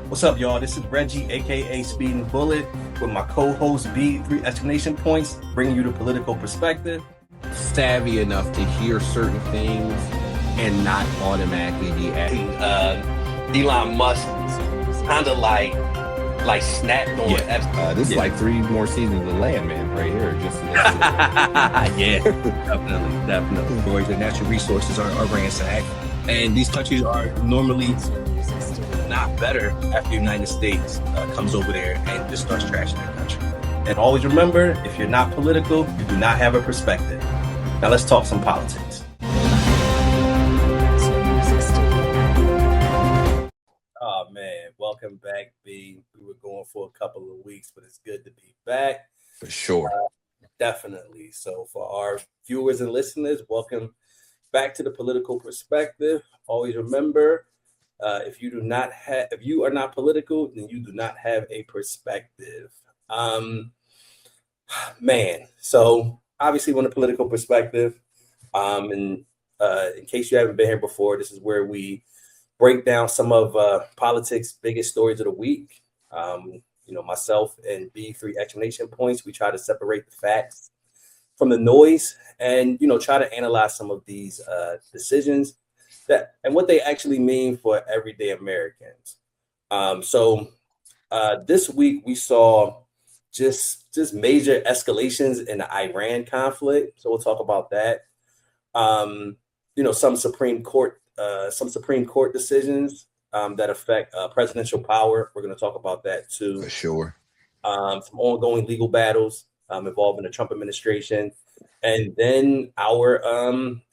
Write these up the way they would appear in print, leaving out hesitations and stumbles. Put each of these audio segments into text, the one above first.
What's up, y'all? This is Reggie, aka Speeding Bullet, with my co-host B, 3 exclamation points, bringing you the political perspective. Savvy enough to hear certain things and not automatically be acting. Elon Musk kind of like snapped on. This is like 3 more seasons of Landman right here. Yeah, definitely. Where the natural resources are ransacked, and these countries are normally not better after the United States comes over there and just starts trashing their country. And always remember, if you're not political, you do not have a perspective. Now let's talk some politics. Oh man, welcome back, B. We were going for a couple of weeks, but it's good to be back. For sure. Definitely. So for our viewers and listeners, welcome back to the political perspective. Always remember, if you are not political, then you do not have a perspective. Man, so obviously on a political perspective, and in case you haven't been here before, this is where we break down some of politics' biggest stories of the week. Myself and B, 3 exclamation points, we try to separate the facts from the noise and, try to analyze some of these decisions and what they actually mean for everyday Americans. So this week we saw just major escalations in the Iran conflict. So we'll talk about that. Some Supreme Court decisions that affect presidential power. We're going to talk about that too. For sure. Some ongoing legal battles involving the Trump administration, and then our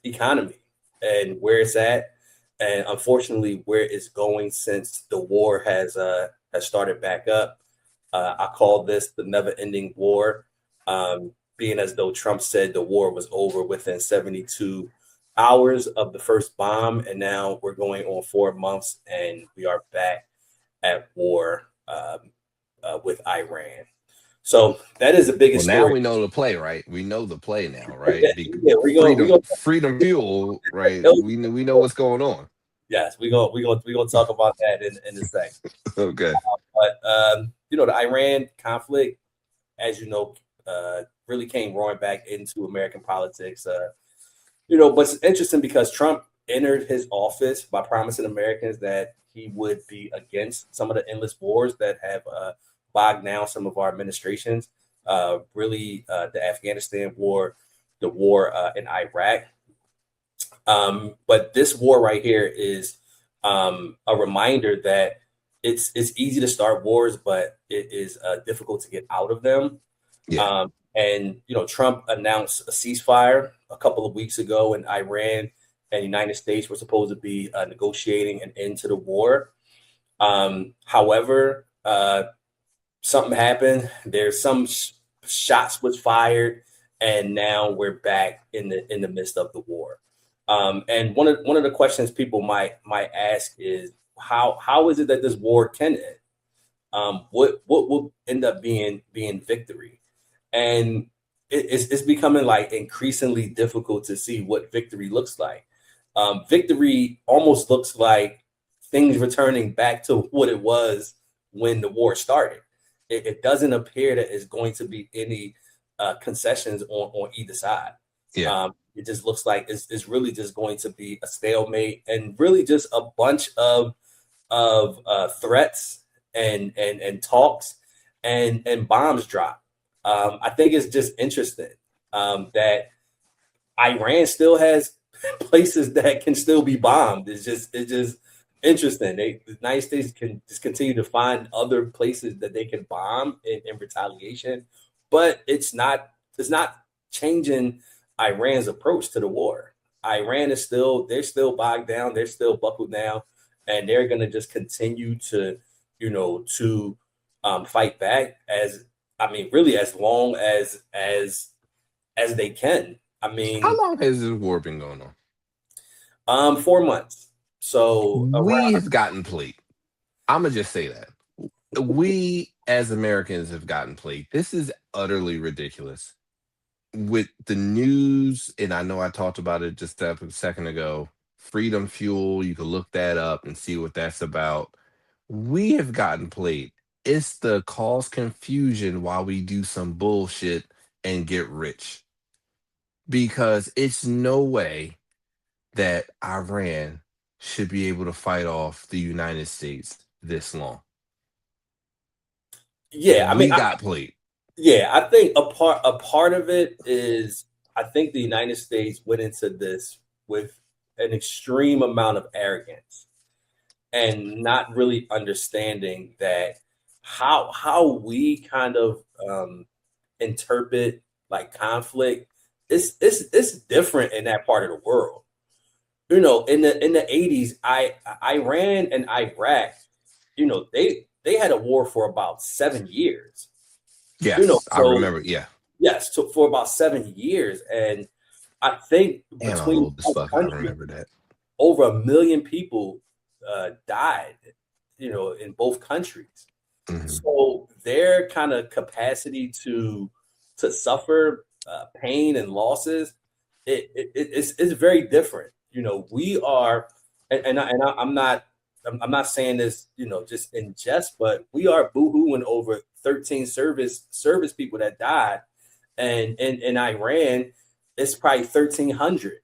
economy and where it's at, and unfortunately where it's going since the war has started back up. I call this the never-ending war, being as though Trump said the war was over within 72 hours of the first bomb, and now we're going on 4 months, and we are back at war with Iran. So that is the biggest story. Now we know the play, right? We know the play now, right? Yeah, freedom fuel, right? we know what's going on. Yes, we're gonna talk about that in a second. Okay. But the Iran conflict, as you know, really came roaring back into American politics. But it's interesting because Trump entered his office by promising Americans that he would be against some of the endless wars that have bogged down some of our administrations. The Afghanistan war, the war in Iraq. But this war right here is a reminder that it's easy to start wars, but it is difficult to get out of them. Yeah. And Trump announced a ceasefire a couple of weeks ago, and Iran and the United States were supposed to be negotiating an end to the war. However, something happened. There's some shots was fired, and now we're back in the midst of the war. And one of the questions people might ask is how is it that this war can end? What will end up being victory? And it's becoming like increasingly difficult to see what victory looks like. Victory almost looks like things returning back to what it was when the war started. It doesn't appear that it's going to be any concessions on either side. Yeah. It just looks like it's really just going to be a stalemate and really just a bunch of threats and talks and bombs drop. I think it's just interesting that Iran still has places that can still be bombed. It's just interesting. The United States can just continue to find other places that they can bomb in retaliation, but it's not changing Iran's approach to the war. Iran they're still bogged down, they're still buckled down, and they're going to just continue to fight back really as long as they can. How long has this war been going on? 4 months. So we have gotten played. I'm gonna just say that we as Americans have gotten played. This is utterly ridiculous. With the news, and I know I talked about it just a second ago, freedom fuel, you can look that up and see what that's about. we have gotten played. It's the cause confusion while we do some bullshit and get rich. Because it's no way that Iran should be able to fight off the United States this long. Yeah, I We mean, got played. yeah, I think a part of it is I think the United States went into this with an extreme amount of arrogance and not really understanding that how we kind of interpret like conflict it's different in that part of the world. You know, in the 80s, Iran and Iraq, you know, they had a war for about 7 years. Yes, You know, I remember. Yeah. yes, for about 7 years. And I think Damn, I'm between old as both fuck. I countries, remember that. over 1 million people died, you know, in both countries. Mhm. So their kind of capacity to suffer pain and losses, it's very different. You know, we are, I'm not saying this, you know, just in jest, but we are boohooing over 13 service people that died, and in Iran, it's probably 1,300.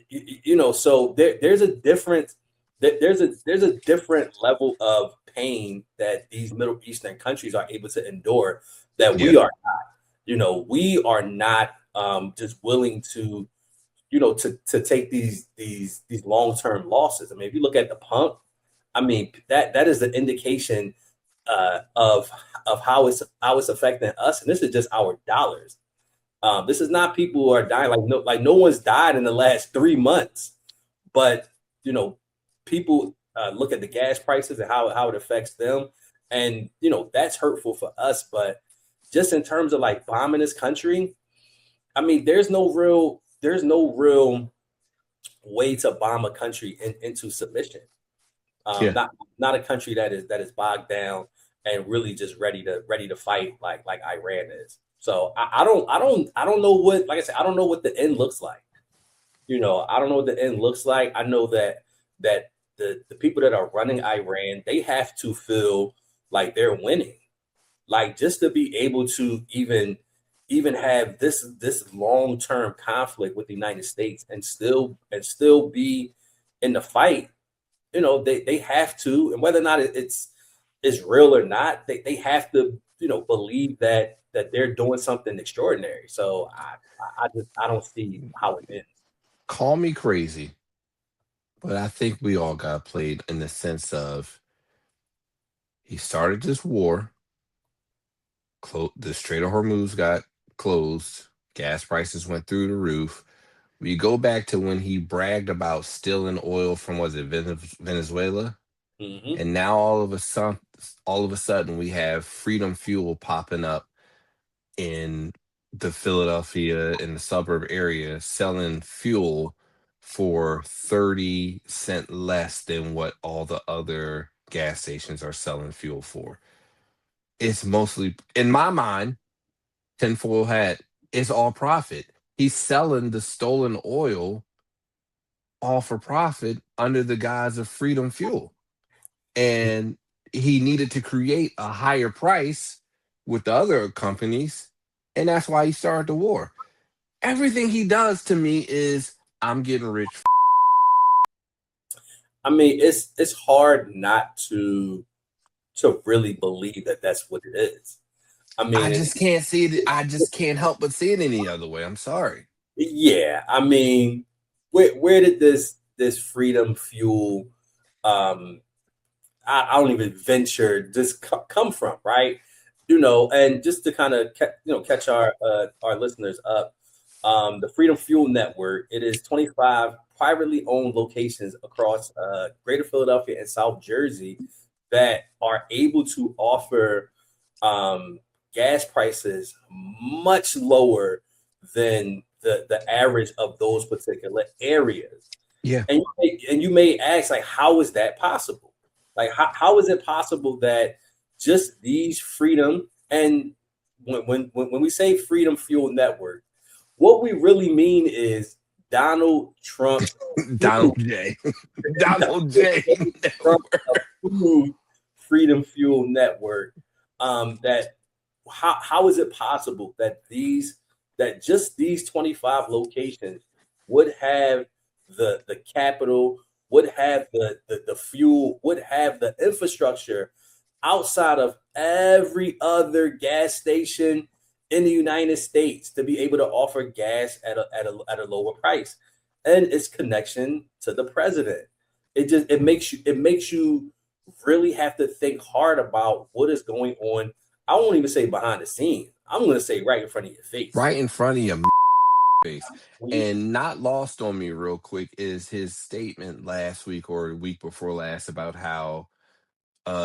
You know, so there's a different there's a different level of pain that these Middle Eastern countries are able to endure that we Yeah. are not. You know, we are not just willing to, you know, to take these long-term losses. I mean, if you look at the pump, I mean that is the indication of how it's affecting us, and this is just our dollars. This is not people who are dying like no one's died in the last 3 months, but you know, people look at the gas prices and how it affects them, and you know that's hurtful for us. But just in terms of like bombing this country, I mean, there's no real way to bomb a country into submission. Yeah. Not a country that is bogged down and really just ready to fight like Iran is. So I don't know what, like I said, I don't know what the end looks like. You know, I don't know what the end looks like. I know that the people that are running Iran, they have to feel like they're winning. Like just to be able to even have this long-term conflict with the United States and still be in the fight, you know, they have to, and whether or not it's real or not, they have to, you know, believe that they're doing something extraordinary. So I don't see how it ends. Call me crazy, but I think we all got played in the sense of he started this war. The Strait of Hormuz got closed. Gas prices went through the roof. We go back to when he bragged about stealing oil from, was it Venezuela? Mm-hmm. And now all of a sudden we have Freedom Fuel popping up in the Philadelphia in the suburb area selling fuel for 30 cents less than what all the other gas stations are selling fuel for. It's mostly, in my mind, tinfoil hat, it's all profit. He's selling the stolen oil all for profit under the guise of Freedom Fuel. And he needed to create a higher price with the other companies, and that's why he started the war. Everything he does to me is, I'm getting rich. I mean, it's hard not to really believe that that's what it is. I mean, I just can't see it. I just can't help but see it any other way. I'm sorry. yeah. I mean, where did this Freedom Fuel? I don't even venture just come from, right? You know, and just to kind of catch our listeners up, the Freedom Fuel Network, it is 25 privately owned locations across Greater Philadelphia and South Jersey that are able to offer gas prices much lower than the average of those particular areas. Yeah. And you may ask, like, how is that possible? Like, how is it possible that just these freedom, and when we say Freedom Fuel Network, what we really mean is Donald Trump, Donald J. Donald J. Trump approved Freedom Fuel Network. That how is it possible that just these 25 locations would have the capital, would have the fuel, would have the infrastructure outside of every other gas station in the United States to be able to offer gas at a lower price, and its connection to the president. It makes you really have to think hard about what is going on. I won't even say behind the scenes. I'm going to say right in front of your face. Right in front of your face. We- And not lost on me real quick is his statement last week or a week before last about how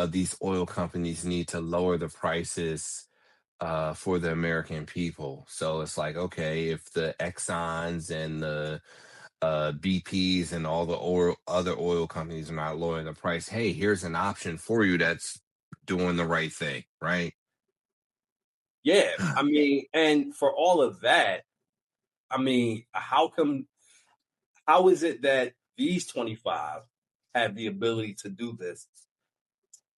these oil companies need to lower the prices for the American people. So it's like, okay, if the Exxons and the BPs and all the other oil companies are not lowering the price, hey, here's an option for you that's doing the right thing, right? Yeah, I mean, and for all of that, I mean, how is it that these 25 have the ability to do this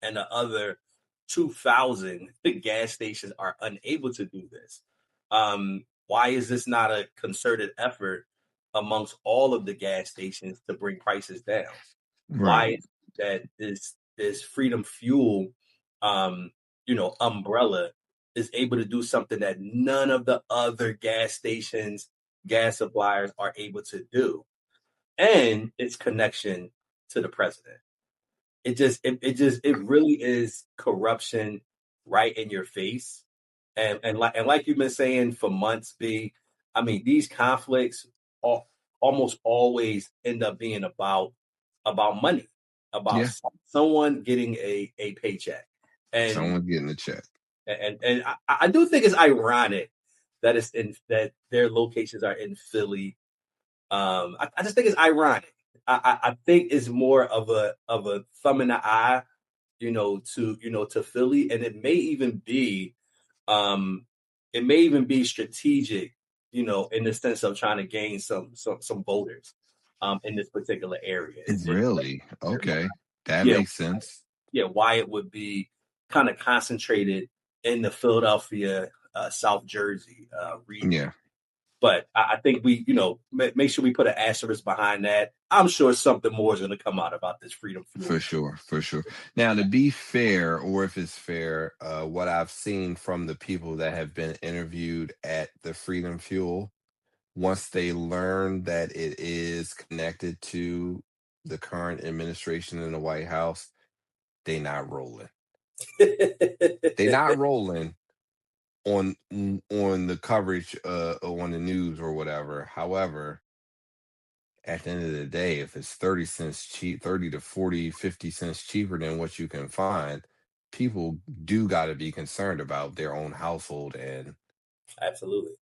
and the other 2,000 gas stations are unable to do this? Why is this not a concerted effort amongst all of the gas stations to bring prices down? Why is it that this Freedom Fuel, umbrella is able to do something that none of the other gas stations, gas suppliers are able to do, and its connection to the president? It really is corruption right in your face, and like you've been saying for months, B. I mean, these conflicts almost always end up being about money, about someone getting a paycheck, and someone getting a check. And I do think it's ironic that that their locations are in Philly. I just think it's ironic. I think it's more of a thumb in the eye, to Philly, and it may even be strategic, in the sense of trying to gain some voters in this particular area. Really? Okay. That Yeah. makes sense. Yeah, why it would be kind of concentrated in the Philadelphia, South Jersey region. Yeah. But I think we, make sure we put an asterisk behind that. I'm sure something more is going to come out about this Freedom Fuel. For sure. Now, to be fair, or if it's fair, what I've seen from the people that have been interviewed at the Freedom Fuel, once they learn that it is connected to the current administration in the White House, they not rolling. They not rolling on the coverage on the news or whatever. However, at the end of the day, if it's 30 cents cheap, 30 to 40, 50 cents cheaper than what you can find, people do got to be concerned about their own household. And Absolutely.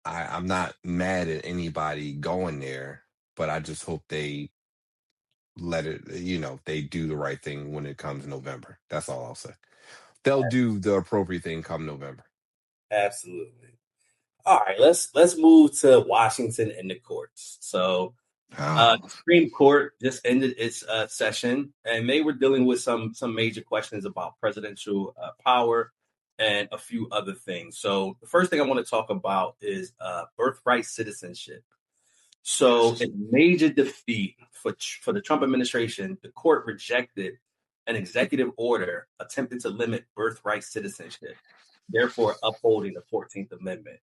I'm not mad at anybody going there, but I just hope they let it, they do the right thing when it comes November. That's all I'll say. They'll do the appropriate thing come November. Absolutely. All right, let's move to Washington and the courts. So the Supreme Court just ended its session, and they were dealing with some major questions about presidential power and a few other things. So the first thing I want to talk about is birthright citizenship. So a major defeat for the Trump administration, the court rejected an executive order attempting to limit birthright citizenship, therefore upholding the 14th Amendment.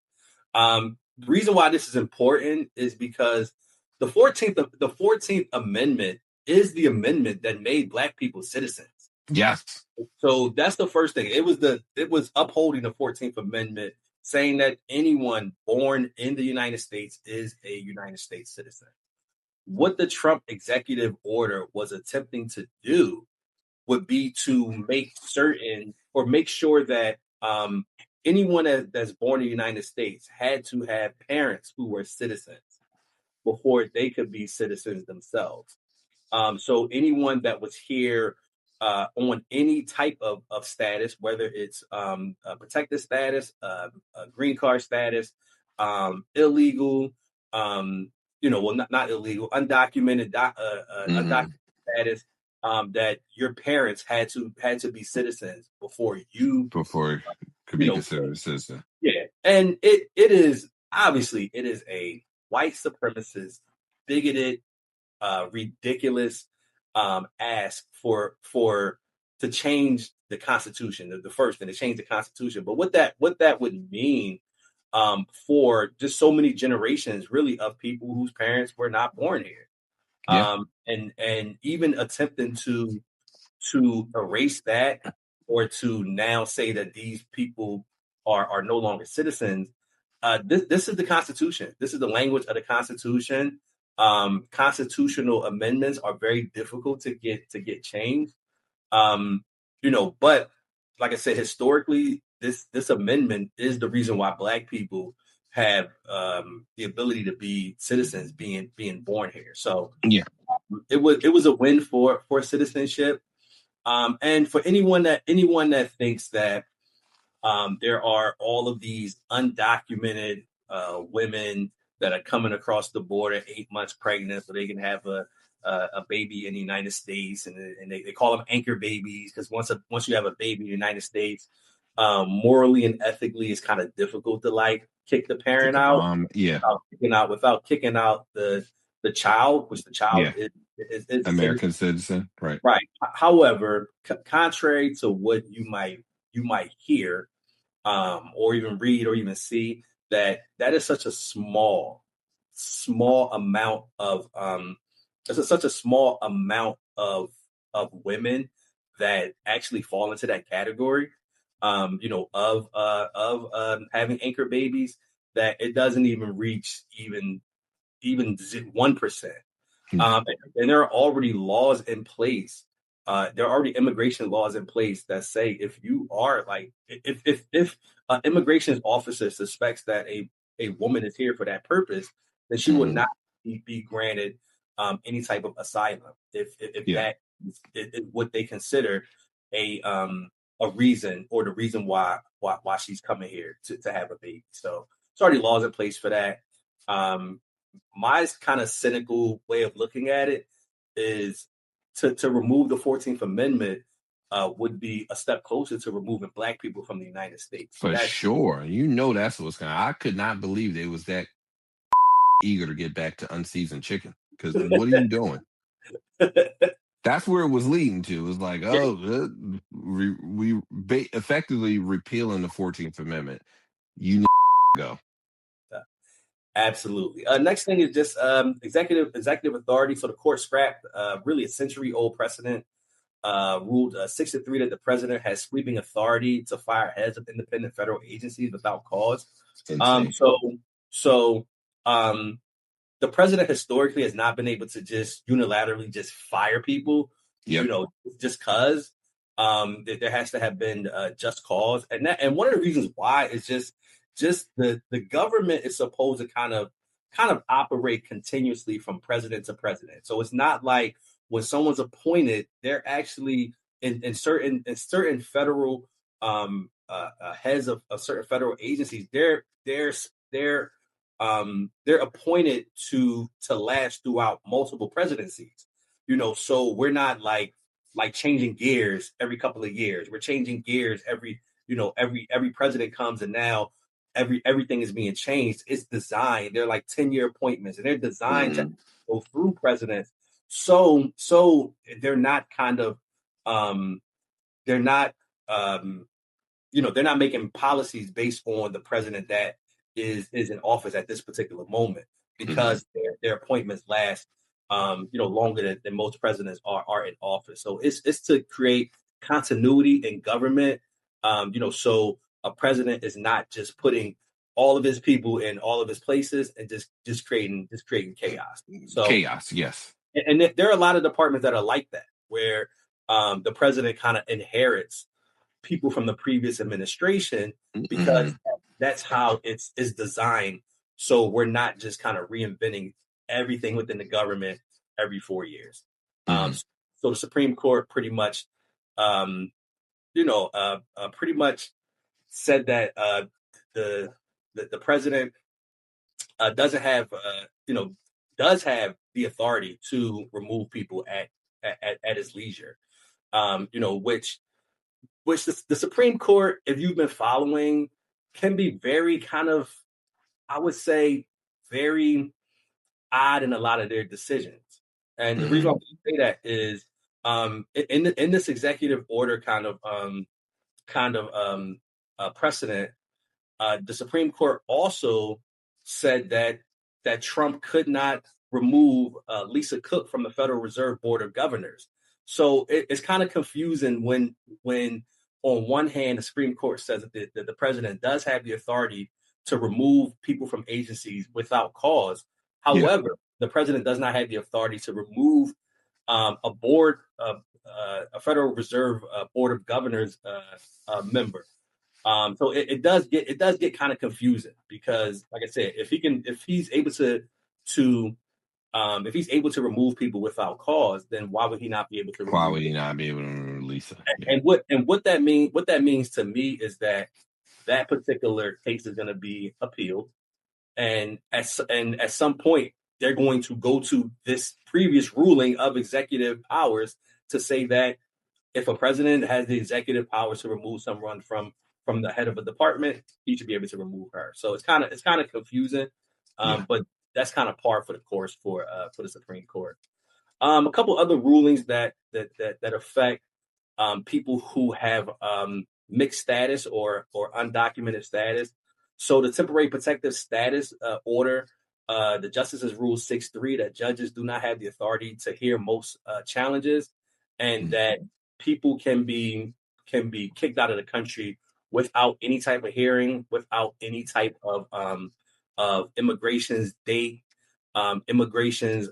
The reason why this is important is because the 14th Amendment is the amendment that made Black people citizens. Yes. So that's the first thing. It was upholding the 14th Amendment, saying that anyone born in the United States is a United States citizen. What the Trump executive order was attempting to do would be to make sure that anyone that's born in the United States had to have parents who were citizens before they could be citizens themselves. So anyone that was here on any type of status, whether it's protected status, green card status, illegal, not illegal, undocumented, undocumented status, that your parents had to be citizens before you, Before could you be know, considered a citizen. yeah. And it is obviously it is a white supremacist, bigoted, ridiculous ask for to change the Constitution, the first thing to change the Constitution. But what that would mean for just so many generations, really, of people whose parents were not born here, Yeah. and even attempting to erase that or to now say that these people are no longer citizens. This is the Constitution. This is the language of the Constitution. Constitutional amendments are very difficult to get changed. But like I said, historically, this amendment is the reason why Black people have the ability to be citizens, being born here. So Yeah. it was a win for citizenship. And for anyone that thinks that there are all of these undocumented women that are coming across the border 8 months pregnant so they can have a baby in the United States, and they call them anchor babies because once you have a baby in the United States, morally and ethically, it's kind of difficult to like kick the parent out. Yeah. Without kicking out the child, which the child is American citizen, right? Right. However, contrary to what you might hear, or even read, or even see, that is such a small amount of such a small amount of women that actually fall into that category. Of having anchor babies, that it doesn't even reach even 1%. And there are already laws in place. There are already immigration laws in place that say if you are like if immigration officer suspects that a woman is here for that purpose, then she will not be granted any type of asylum if that is what they consider a reason, or the reason why she's coming here to have a baby. So there's already laws in place for that. My kind of cynical way of looking at it is to remove the 14th Amendment would be a step closer to removing Black people from the United States. For sure. That's what's going on. I could not believe they was that eager to get back to unseasoned chicken. Because what are you doing? That's where it was leading to. It was like, we effectively repealing the 14th Amendment. You need to go. Absolutely. Next thing is just executive authority. So the court scrapped really a century-old precedent, ruled 6-3 that the president has sweeping authority to fire heads of independent federal agencies without cause. So the president historically has not been able to just unilaterally just fire people, just because there has to have been just cause. And one of the reasons why is just the government is supposed to kind of operate continuously from president to president. So it's not like when someone's appointed, they're actually in certain federal heads of certain federal agencies, they're appointed to last throughout multiple presidencies. So we're not like changing gears every couple of years. We're changing gears every president comes, and now everything is being changed. It's designed. They're like 10-year appointments, and they're designed to go through presidents. So they're not they're not making policies based on the president that is in office at this particular moment, because their appointments last longer than most presidents are in office. So it's to create continuity in government. So a president is not just putting all of his people in all of his places and just creating chaos. So chaos, yes. And there are a lot of departments that are like that, where the president kind of inherits people from the previous administration, because that's how it's designed. So we're not just kind of reinventing everything within the government every 4 years. So the Supreme Court pretty much, pretty much said that the president does have the authority to remove people at at his leisure. Which the Supreme Court, if you've been following, can be very kind of, I would say, very odd in a lot of their decisions. And the reason why I say that is in this executive order kind of precedent, the Supreme Court also said that Trump could not remove Lisa Cook from the Federal Reserve Board of Governors. So it's kind of confusing when on one hand the Supreme Court says that the president does have the authority to remove people from agencies without cause. However, the president does not have the authority to remove a board, a Federal Reserve Board of Governors member. So it does get kind of confusing because, like I said, if he's able to remove people without cause, then why would he not be able to? Why would he not be able to release them? And what that means to me is that particular case is going to be appealed, and at some point they're going to go to this previous ruling of executive powers to say that if a president has the executive powers to remove someone from the head of a department, he should be able to remove her. So it's kind of confusing, but that's kind of par for the course for the Supreme Court. A couple other rulings that affect people who have mixed status or undocumented status. So the temporary protective status order, the justices ruled 6-3 that judges do not have the authority to hear most challenges, and that people can be kicked out of the country without any type of hearing, without any type of immigration's date, immigration's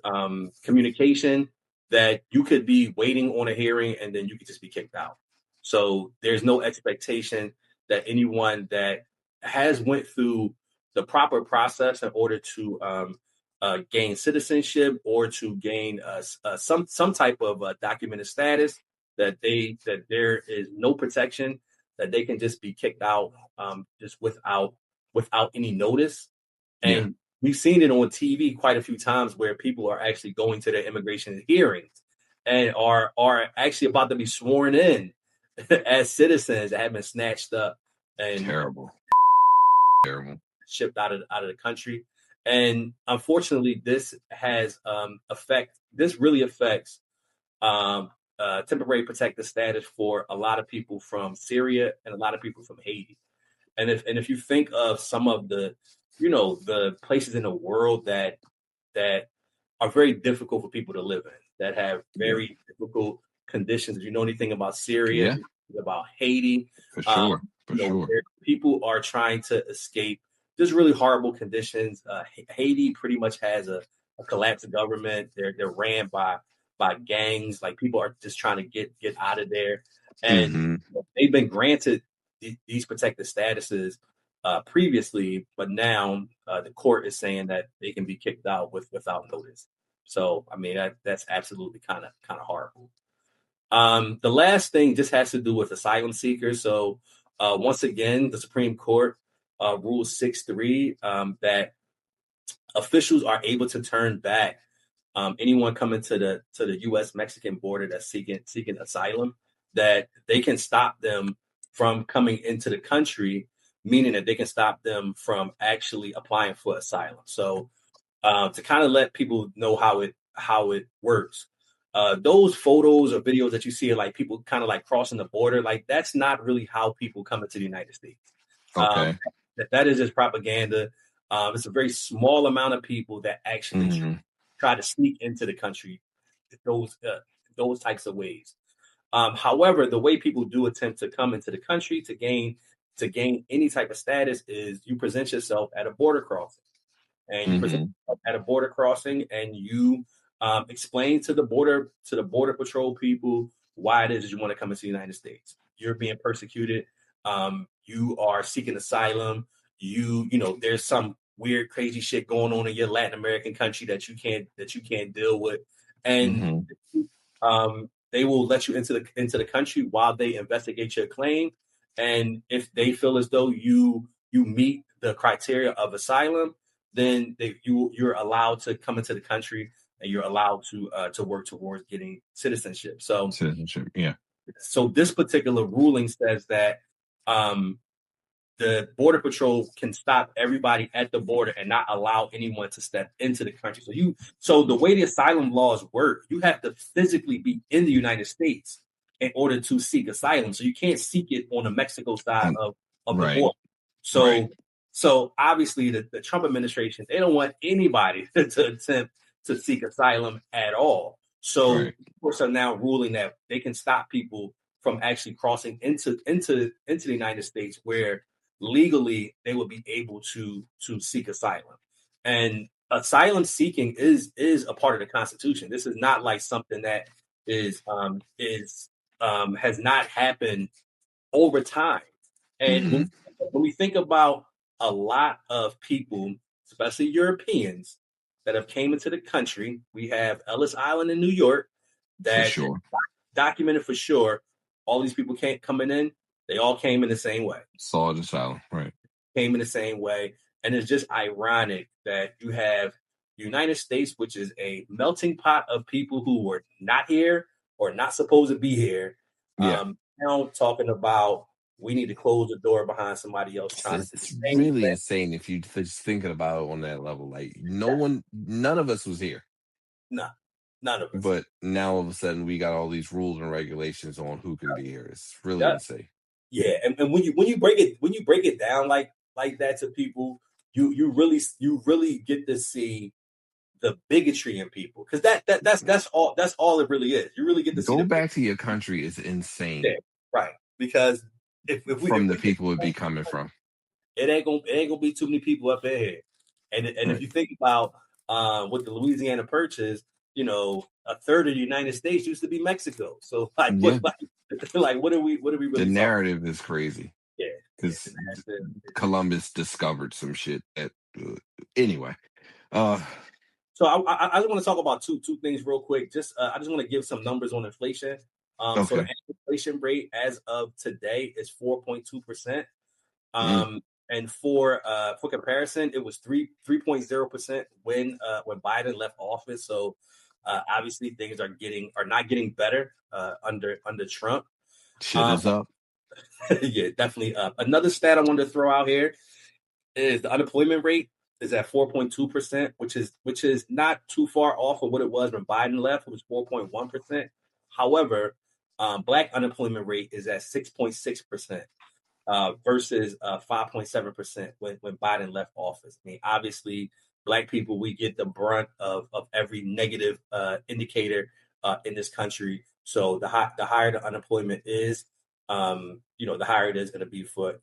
communication, that you could be waiting on a hearing and then you could just be kicked out. So there's no expectation that anyone that has went through the proper process in order to gain citizenship or to gain some type of documented status, that there is no protection, that they can just be kicked out just without any notice. And we've seen it on TV quite a few times where people are actually going to their immigration hearings and are actually about to be sworn in as citizens that have been snatched up and terrible shipped out of the country. And unfortunately, this really affects temporary protected status for a lot of people from Syria and a lot of people from Haiti. And if you think of some of the places in the world that are very difficult for people to live in, that have very difficult conditions. If you know anything about Syria, about Haiti, for sure. People are trying to escape just really horrible conditions. Haiti pretty much has a collapsed government. They're ran by gangs. Like, people are just trying to get out of there, and they've been granted these protected statuses previously, but now the court is saying that they can be kicked out without notice. So, I mean, that's absolutely kind of horrible. The last thing just has to do with asylum seekers. So, once again, the Supreme Court ruled 6-3 that officials are able to turn back anyone coming to the U.S.-Mexican border that's seeking asylum, that they can stop them from coming into the country, meaning that they can stop them from actually applying for asylum. So to kind of let people know how it works, those photos or videos that you see, like people kind of like crossing the border, like that's not really how people come into the United States. Okay. That is just propaganda. It's a very small amount of people that actually try to sneak into the country those types of ways. However, the way people do attempt to come into the country to gain any type of status is you present yourself at a border crossing, and you present yourself at a border crossing, and you explain to the border patrol people why it is you want to come into the United States. You're being persecuted. You are seeking asylum. You know there's some weird, crazy shit going on in your Latin American country that you can't deal with, and they will let you into the country while they investigate your claim. And if they feel as though you meet the criteria of asylum, then you're allowed to come into the country and you're allowed to work towards getting citizenship. So Citizenship, yeah. So this particular ruling says that the Border Patrol can stop everybody at the border and not allow anyone to step into the country. So the way the asylum laws work, you have to physically be in the United States in order to seek asylum. So you can't seek it on the Mexico side of the border. So obviously the Trump administration, they don't want anybody to attempt to seek asylum at all. So of course are now ruling that they can stop people from actually crossing into the United States, where legally they would be able to seek asylum. And asylum seeking is a part of the Constitution. This is not like something that has not happened over time. And when we think about a lot of people, especially Europeans, that have came into the country, we have Ellis Island in New York that documented for sure. All these people coming in, they all came in the same way. Solid asylum, right? Came in the same way. And it's just ironic that you have the United States, which is a melting pot of people who were not here or not supposed to be here. Now talking about we need to close the door behind somebody else. It's really insane if you just thinking about it on that level. Like none of us was here. No, none of us. But now all of a sudden we got all these rules and regulations on who can be here. It's really insane. Yeah, and when you break it down like that to people, you really get to see the bigotry in people, because that's all it really is. You really get to see. Go back to your country is insane. Yeah, right. Because if the people would be coming from, it ain't gonna be too many people up in here. And if you think about with the Louisiana Purchase, a third of the United States used to be Mexico. So what are we really? The narrative is crazy. Yeah, because Columbus discovered some shit. Anyway. So I just want to talk about two things real quick. I just want to give some numbers on inflation. So the inflation rate as of today is 4.2%. And for comparison, it was 3.0% when Biden left office. So obviously things are not getting better under Trump. Shit is up. Yeah, definitely up. Another stat I wanted to throw out here is the unemployment rate is at 4.2%, which is not too far off of what it was when Biden left. It was 4.1%. However, Black unemployment rate is at 6.6%. Versus 5.7% when Biden left office. I mean, obviously, Black people, we get the brunt of every negative indicator in this country. So the higher the unemployment is, the higher it is going to be for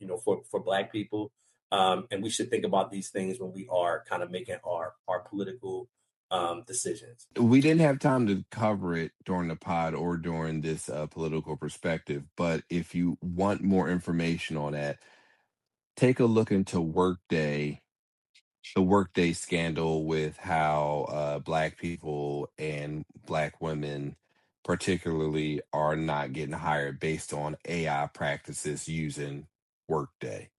Black people. And we should think about these things when we are kind of making our political decisions. We didn't have time to cover it during the pod or during this political perspective, but if you want more information on that, take a look into Workday, the Workday scandal with how Black people and Black women particularly are not getting hired based on AI practices using Workday.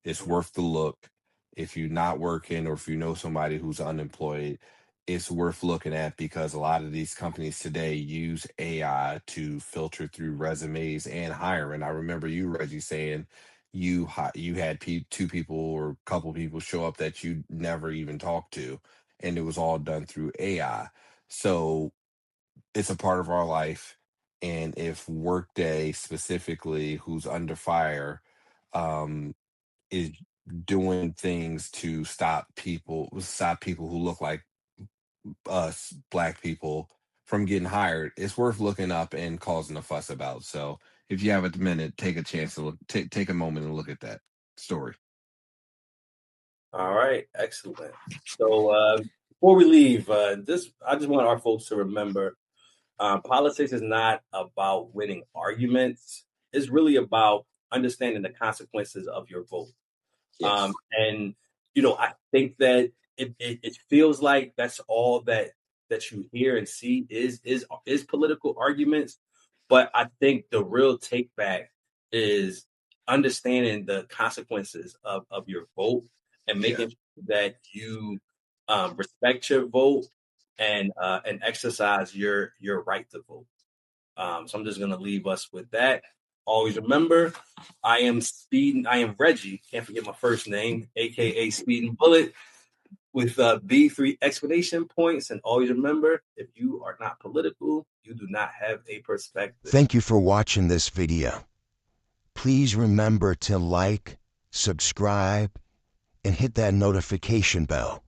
It's worth the look. If you're not working or if you know somebody who's unemployed, it's worth looking at, because a lot of these companies today use AI to filter through resumes and hiring. I remember you, Reggie, saying you had two people or a couple people show up that you never even talked to, and it was all done through AI. So it's a part of our life. And if Workday specifically, who's under fire, is doing things to stop people who look like us, Black people, from getting hired, it's worth looking up and causing a fuss about. So if you have a minute, take a chance to take a moment and look at that story. All right, excellent. So before we leave, I just want our folks to remember, politics is not about winning arguments. It's really about understanding the consequences of your vote. Yes. And I think that it feels like that's all that you hear and see is political arguments. But I think the real take back is understanding the consequences of your vote and making sure that you respect your vote and exercise your right to vote. So I'm just going to leave us with that. Always remember, I am Reggie. Can't forget my first name, aka Speeding Bullet, with B3 explanation points. And always remember, if you are not political, you do not have a perspective. Thank you for watching this video. Please remember to like, subscribe, and hit that notification bell.